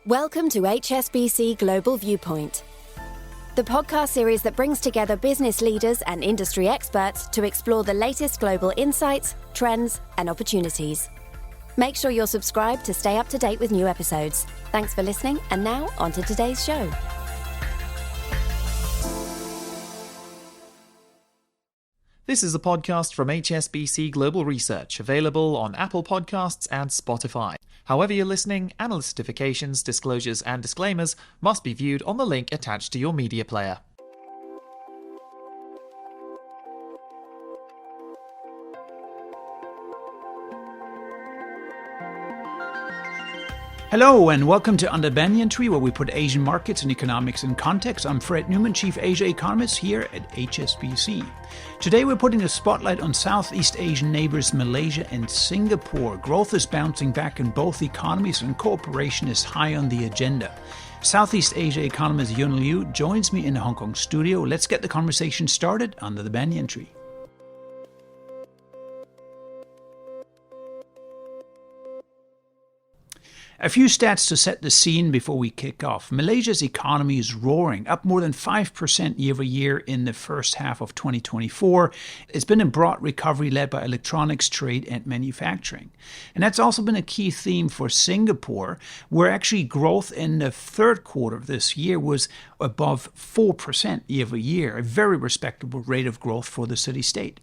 Welcome to HSBC Global Viewpoint, the podcast series that brings together business leaders and industry experts to explore the latest global insights, trends, and opportunities. Make sure you're subscribed to stay up to date with new episodes. Thanks for listening, and now on to today's show. This is a podcast from HSBC Global Research, available on Apple Podcasts and Spotify. However you're listening, analyst certifications, disclosures, and disclaimers must be viewed on the link attached to your media player. Hello and welcome to Under Banyan Tree, where we put Asian markets and economics in context. I'm Fred Newman, Chief Asia Economist here at HSBC. Today we're putting a spotlight on Southeast Asian neighbors Malaysia and Singapore. Growth is bouncing back in both economies and cooperation is high on the agenda. Southeast Asia economist Yun Liu joins me in the Hong Kong studio. Let's get the conversation started under the Banyan Tree. A few stats to set the scene before we kick off. Malaysia's economy is roaring, up more than 5% year over year in the first half of 2024. It's been a broad recovery led by electronics, trade, and manufacturing. And that's also been a key theme for Singapore, where actually growth in the third quarter of this year was above 4% year over year, a very respectable rate of growth for the city-state.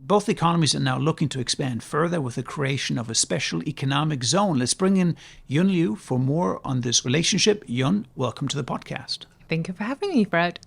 Both economies are now looking to expand further with the creation of a special economic zone. Let's bring in Yun Liu for more on this relationship. Yun, welcome to the podcast. Thank you for having me, Fred.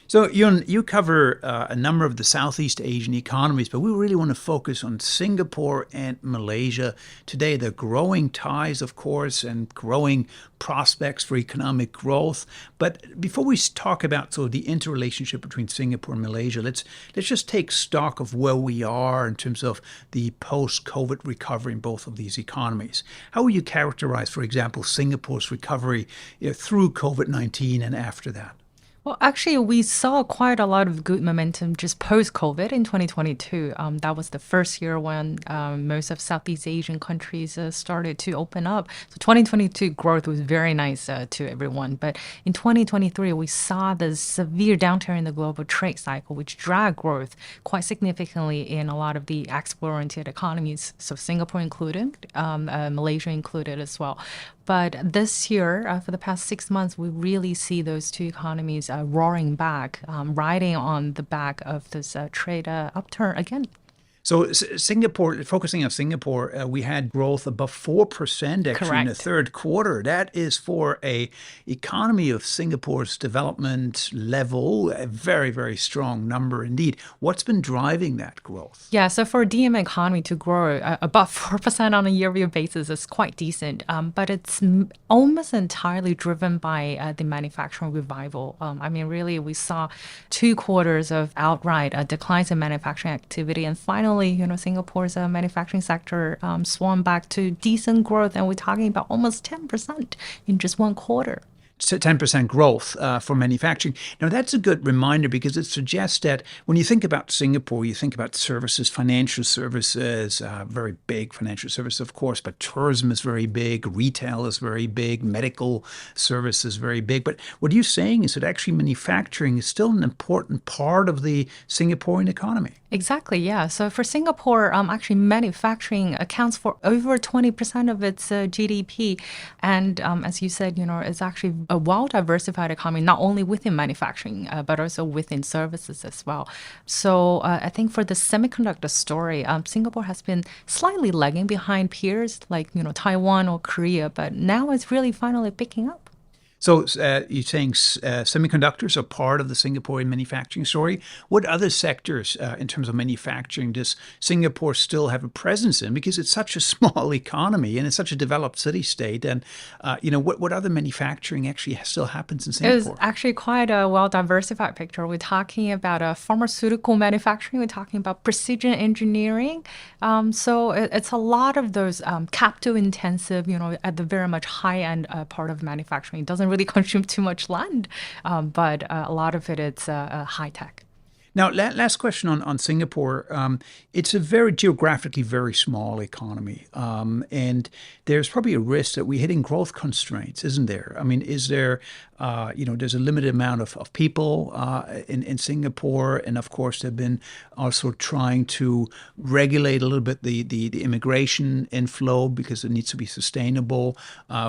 So, Yun, you cover a number of the Southeast Asian economies, but we really want to focus on Singapore and Malaysia today. The growing ties, of course, and growing prospects for economic growth. But before we talk about the interrelationship between Singapore and Malaysia, let's just take stock of where we are in terms of the post-COVID recovery in both of these economies. How would you characterize, for example, Singapore's recovery through COVID-19 and after that? Well, actually, we saw quite a lot of good momentum just post-COVID in 2022. That was the first year when most of Southeast Asian countries started to open up. So 2022 growth was very nice to everyone. But in 2023, we saw the severe downturn in the global trade cycle, which dragged growth quite significantly in a lot of the export-oriented economies, so Singapore included, Malaysia included as well. But this year, for the past 6 months, we really see those two economies roaring back, riding on the back of this trade upturn again. So Singapore, focusing on Singapore, we had growth above 4% actually Correct. in the third quarter. That is for a economy of Singapore's development level, a very, very strong number indeed. What's been driving that growth? Yeah, so for a DM economy to grow above 4% on a year-over-year basis is quite decent, but it's almost entirely driven by the manufacturing revival. Really, we saw 2 quarters of outright declines in manufacturing activity, and finally, Singapore's manufacturing sector swung back to decent growth, and we're talking about almost 10% in just 1 quarter. 10% growth for manufacturing. Now, that's a good reminder because it suggests that when you think about Singapore, you think about services, financial services, very big financial services, of course, but tourism is very big, retail is very big, medical services very big. But what you're saying is that actually manufacturing is still an important part of the Singaporean economy. Exactly, yeah. So for Singapore, actually manufacturing accounts for over 20% of its GDP. And as you said, it's actually a well-diversified economy, not only within manufacturing, but also within services as well. So I think for the semiconductor story, Singapore has been slightly lagging behind peers like, Taiwan or Korea, but now it's really finally picking up. So you're saying semiconductors are part of the Singaporean manufacturing story. What other sectors in terms of manufacturing does Singapore still have a presence in? Because it's such a small economy and it's such a developed city-state. And, what other manufacturing actually still happens in Singapore? It was actually quite a well-diversified picture. We're talking about pharmaceutical manufacturing. We're talking about precision engineering. So it's a lot of those capital-intensive, at the very much high-end part of manufacturing. It doesn't really consume too much land, but a lot of it is high tech. Now, last question on Singapore. It's a geographically very small economy. And there's probably a risk that we're hitting growth constraints, isn't there? I mean, is there, there's a limited amount of people in Singapore. And of course, they've been also trying to regulate a little bit the immigration inflow because it needs to be sustainable.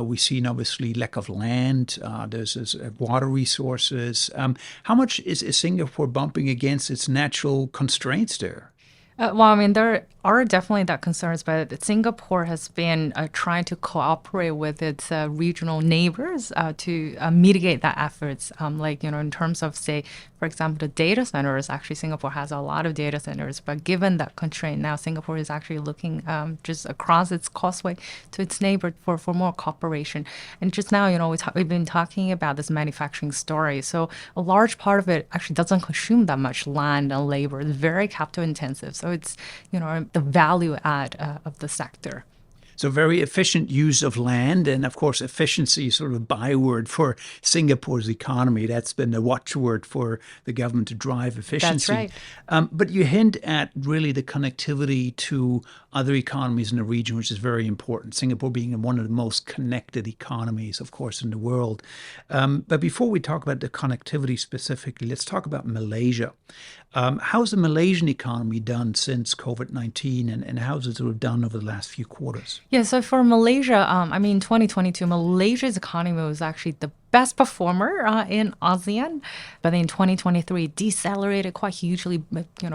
We've seen, obviously, lack of land. There's water resources. How much is Singapore bumping against its natural constraints there? There are definitely that concerns, but Singapore has been trying to cooperate with its regional neighbors to mitigate that efforts. In terms of, say, for example, the data centers, actually Singapore has a lot of data centers, but given that constraint now, Singapore is actually looking just across its causeway to its neighbor for more cooperation. And just now, we've been talking about this manufacturing story. So a large part of it actually doesn't consume that much land and labor. It's very capital intensive. So it's, the value add of the sector. So very efficient use of land, and of course, efficiency is sort of a byword for Singapore's economy. That's been the watchword for the government to drive efficiency. That's right. But you hint at really the connectivity to other economies in the region, which is very important. Singapore being one of the most connected economies, of course, in the world. But before we talk about the connectivity specifically, let's talk about Malaysia. How's the Malaysian economy done since COVID-19, and how's it sort of done over the last few quarters? Yeah, so for Malaysia, 2022, Malaysia's economy was actually the best performer in ASEAN, but in 2023 decelerated quite hugely,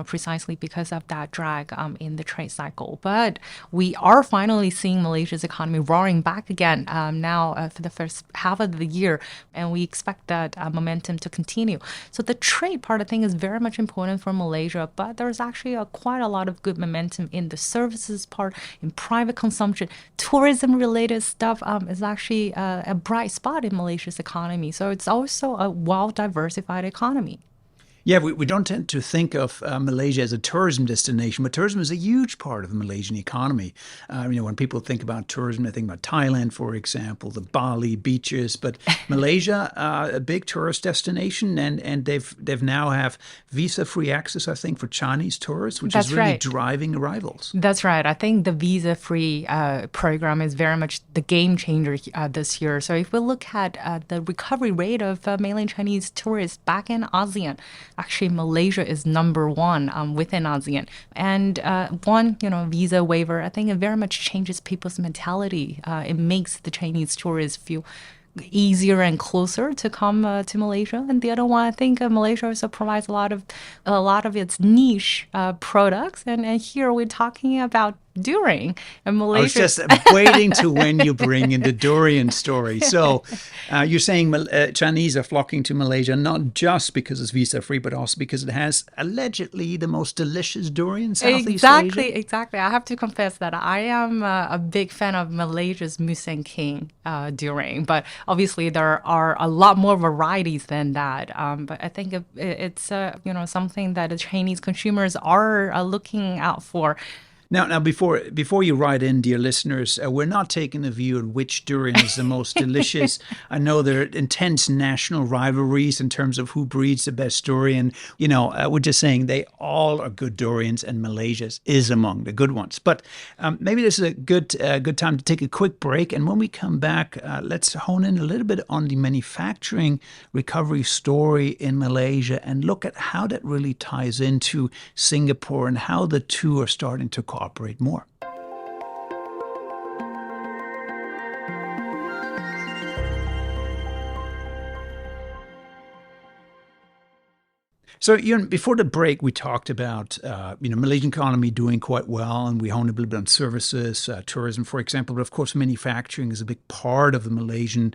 precisely because of that drag in the trade cycle. But we are finally seeing Malaysia's economy roaring back again now for the first half of the year, and we expect that momentum to continue. So the trade part, I think, is very much important for Malaysia, but there's actually quite a lot of good momentum in the services part, in private consumption. Tourism-related stuff is actually a bright spot in Malaysia's economy. So it's also a well-diversified economy. Yeah, we don't tend to think of Malaysia as a tourism destination, but tourism is a huge part of the Malaysian economy. When people think about tourism, they think about Thailand, for example, the Bali beaches. But Malaysia, a big tourist destination, and they've now have visa-free access, I think, for Chinese tourists, which is really driving arrivals. That's right. I think the visa-free program is very much the game changer this year. So if we look at the recovery rate of mainland Chinese tourists back in ASEAN, actually, Malaysia is number one within ASEAN. And one, visa waiver, I think it very much changes people's mentality. It makes the Chinese tourists feel easier and closer to come to Malaysia. And the other one, I think Malaysia also provides a lot of its niche products. And here we're talking about durian. And Malaysia. I was just waiting to when you bring in the durian story. So you're saying Chinese are flocking to Malaysia not just because it's visa-free, but also because it has allegedly the most delicious durian in Southeast Asia? Exactly. I have to confess that I am a big fan of Malaysia's Musang King durian, but obviously there are a lot more varieties than that. But I think it's something that the Chinese consumers are looking out for. Now, before you write in, dear listeners, we're not taking the view on which durian is the most delicious. I know there are intense national rivalries in terms of who breeds the best durian. We're just saying they all are good durians, and Malaysia's is among the good ones. But maybe this is a good time to take a quick break. And when we come back, let's hone in a little bit on the manufacturing recovery story in Malaysia and look at how that really ties into Singapore and how the two are starting to cooperate more. So, before the break, we talked about, Malaysian economy doing quite well, and we honed a little bit on services, tourism, for example. But of course, manufacturing is a big part of the Malaysian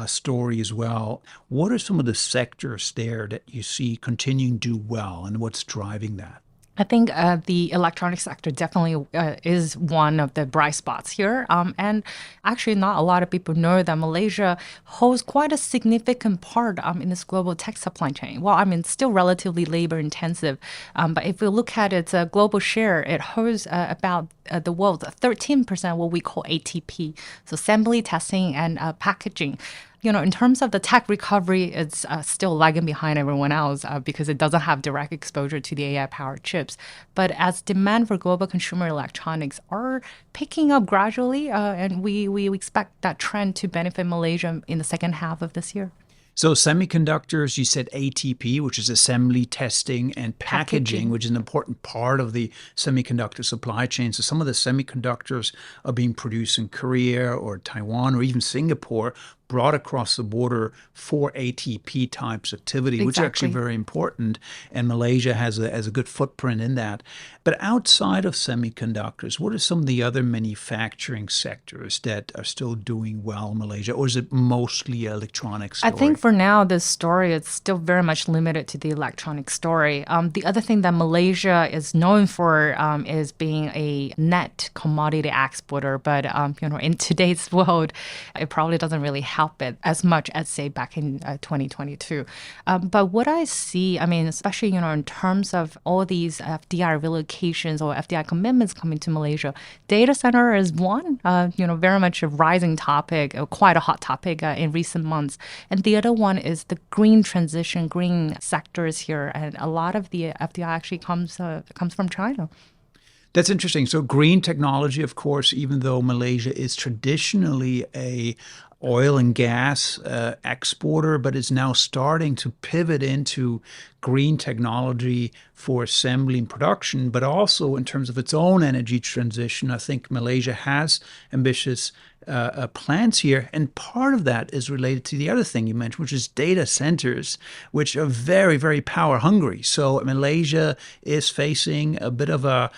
story as well. What are some of the sectors there that you see continuing to do well, and what's driving that? I think the electronic sector definitely is one of the bright spots here. And actually, not a lot of people know that Malaysia holds quite a significant part in this global tech supply chain. Well, still relatively labor intensive. But if we look at its global share, it holds about the world's 13% what we call ATP, so assembly, testing, and packaging. in terms of the tech recovery, it's still lagging behind everyone else because it doesn't have direct exposure to the AI-powered chips. But as demand for global consumer electronics are picking up gradually, and we expect that trend to benefit Malaysia in the second half of this year. So semiconductors, you said ATP, which is assembly, testing, and packaging, which is an important part of the semiconductor supply chain. So some of the semiconductors are being produced in Korea or Taiwan or even Singapore, brought across the border for ATP types activity, which is actually very important. And Malaysia has a good footprint in that. But outside of semiconductors, what are some of the other manufacturing sectors that are still doing well in Malaysia? Or is it mostly electronics story? I think for now, this story is still very much limited to the electronic story. The other thing that Malaysia is known for is being a net commodity exporter. But, in today's world, it probably doesn't really help it as much as, say, back in 2022. But what I see, especially, in terms of all these FDI relocations or FDI commitments coming to Malaysia, data center is one, very much a rising topic, quite a hot topic in recent months. And the other one is the green transition, green sectors here. And a lot of the FDI actually comes from China. That's interesting. So green technology, of course, even though Malaysia is traditionally a oil and gas exporter, but is now starting to pivot into green technology for assembly and production, but also in terms of its own energy transition. I think Malaysia has ambitious plans here. And part of that is related to the other thing you mentioned, which is data centers, which are very, very power hungry. So Malaysia is facing a bit of a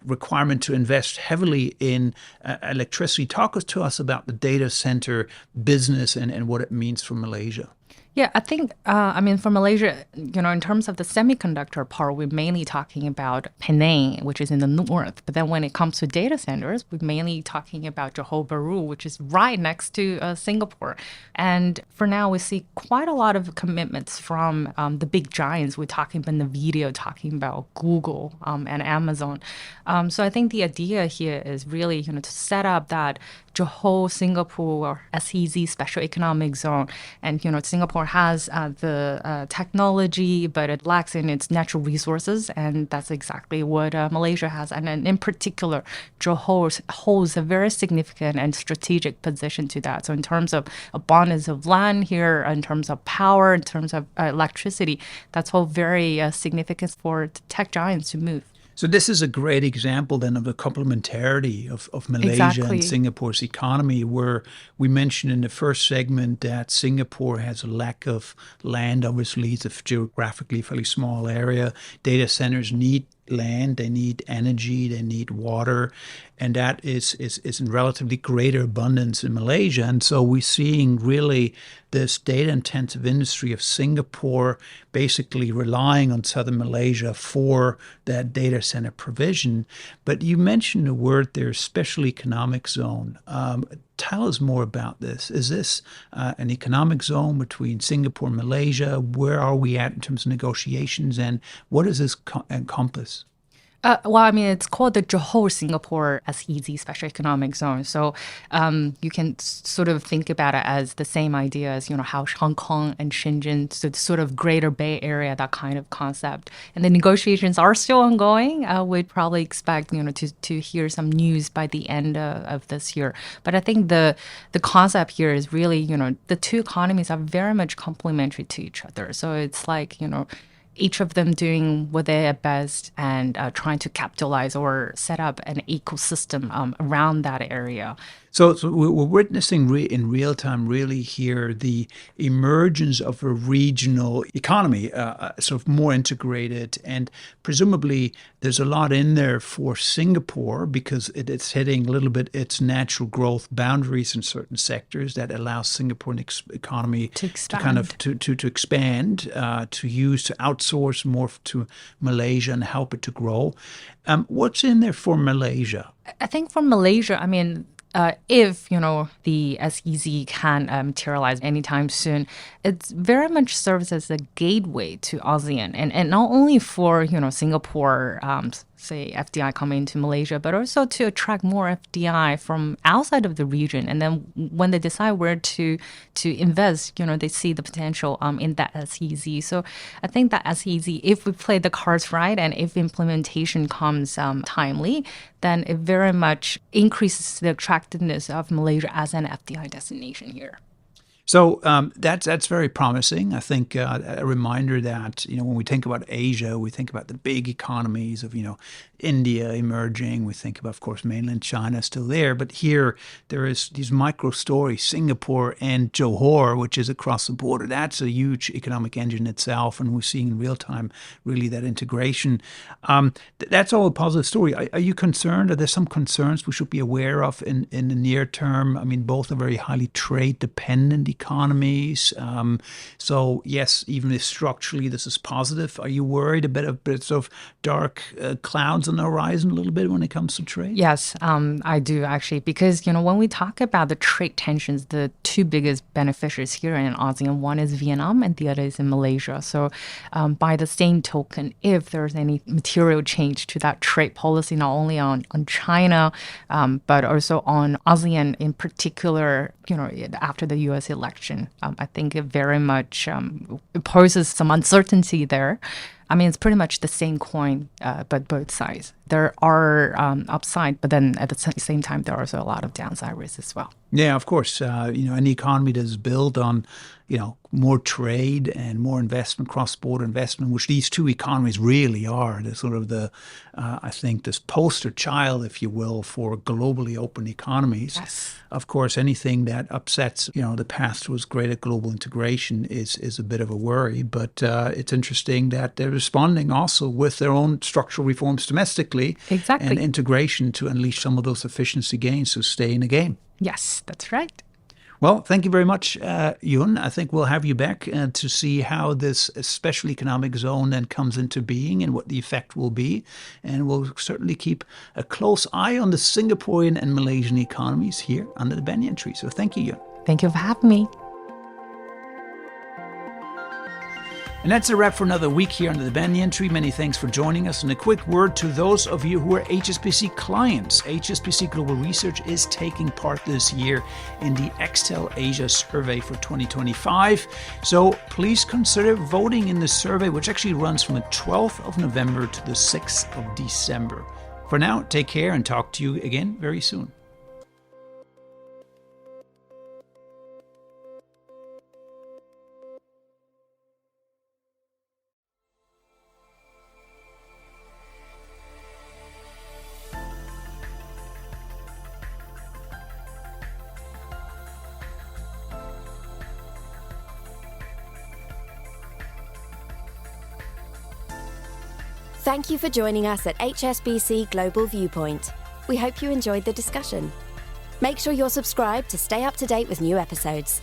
requirement to invest heavily in electricity. Talk to us about the data center business and what it means for Malaysia. Yeah, I think, for Malaysia, in terms of the semiconductor part, we're mainly talking about Penang, which is in the north. But then when it comes to data centers, we're mainly talking about Johor Bahru, which is right next to Singapore. And for now, we see quite a lot of commitments from the big giants. We're talking about NVIDIA, talking about Google and Amazon. So I think the idea here is really, to set up that Johor, Singapore, SEZ, Special Economic Zone. And, Singapore has the technology, but it lacks in its natural resources. And that's exactly what Malaysia has. And in particular, Johor holds a very significant and strategic position to that. So in terms of abundance of land here, in terms of power, in terms of electricity, that's all very significant for tech giants to move. So this is a great example then of the complementarity of Malaysia and Singapore's economy, where we mentioned in the first segment that Singapore has a lack of land. Obviously, it's a geographically fairly small area. Data centers need land, they need energy, they need water, and that is in relatively greater abundance in Malaysia. And so we're seeing really this data-intensive industry of Singapore basically relying on southern Malaysia for that data center provision. But you mentioned a word there, special economic zone. Tell us more about this. Is this an economic zone between Singapore and Malaysia? Where are we at in terms of negotiations, and what does this encompass? It's called the Johor Singapore SEZ Special Economic Zone. So you can sort of think about it as the same idea as, how Hong Kong and Shenzhen, so the sort of greater Bay Area, that kind of concept. And the negotiations are still ongoing. We'd probably expect, to hear some news by the end of this year. But I think the concept here is really, the two economies are very much complementary to each other. So it's like, each of them doing what they're best and trying to capitalize or set up an ecosystem around that area. So we're witnessing in real time really here the emergence of a regional economy, sort of more integrated. And presumably there's a lot in there for Singapore because it's hitting a little bit its natural growth boundaries in certain sectors that allows Singapore economy to expand, to use, to outsource more to Malaysia and help it to grow. What's in there for Malaysia? I think for Malaysia, if, the SEZ can materialize anytime soon, it very much serves as a gateway to ASEAN. And not only for, Singapore say, FDI coming into Malaysia, but also to attract more FDI from outside of the region. And then when they decide where to invest, they see the potential in that SEZ. So I think that SEZ, if we play the cards right and if implementation comes timely, then it very much increases the attractiveness of Malaysia as an FDI destination here. So that's very promising. I think a reminder that when we think about Asia, we think about the big economies of India emerging. We think about, of course, mainland China still there. But here there is these micro stories, Singapore and Johor, which is across the border. That's a huge economic engine itself, and we're seeing in real time really that integration. That's all a positive story. Are you concerned? Are there some concerns we should be aware of in the near term? I mean, both are very highly trade dependent economies. So yes, even if structurally this is positive, are you worried a bit of dark clouds on the horizon a little bit when it comes to trade? Yes, I do actually, because when we talk about the trade tensions, the two biggest beneficiaries here in ASEAN, one is Vietnam and the other is in Malaysia. So by the same token, if there's any material change to that trade policy, not only on China, but also on ASEAN in particular, after the U.S. election, I think it very much it poses some uncertainty there. I mean, it's pretty much the same coin, but both sides. There are upside, but then at the same time, there are also a lot of downside risks as well. Yeah, of course. Any economy that is built on, more trade and more investment, cross-border investment, which these two economies really are. They're sort of I think, this poster child, if you will, for globally open economies. Yes. Of course, anything that upsets, the path towards greater global integration is a bit of a worry. But it's interesting that they're responding also with their own structural reforms domestically. Exactly. And integration to unleash some of those efficiency gains to stay in the game. Yes, that's right. Well, thank you very much, Yun. I think we'll have you back to see how this special economic zone then comes into being and what the effect will be. And we'll certainly keep a close eye on the Singaporean and Malaysian economies here under the Banyan tree. So thank you, Yun. Thank you for having me. And that's a wrap for another week here under the Banyan tree. Many thanks for joining us. And a quick word to those of you who are HSBC clients. HSBC Global Research is taking part this year in the Extel Asia survey for 2025. So please consider voting in the survey, which actually runs from the 12th of November to the 6th of December. For now, take care and talk to you again very soon. Thank you for joining us at HSBC Global Viewpoint. We hope you enjoyed the discussion. Make sure you're subscribed to stay up to date with new episodes.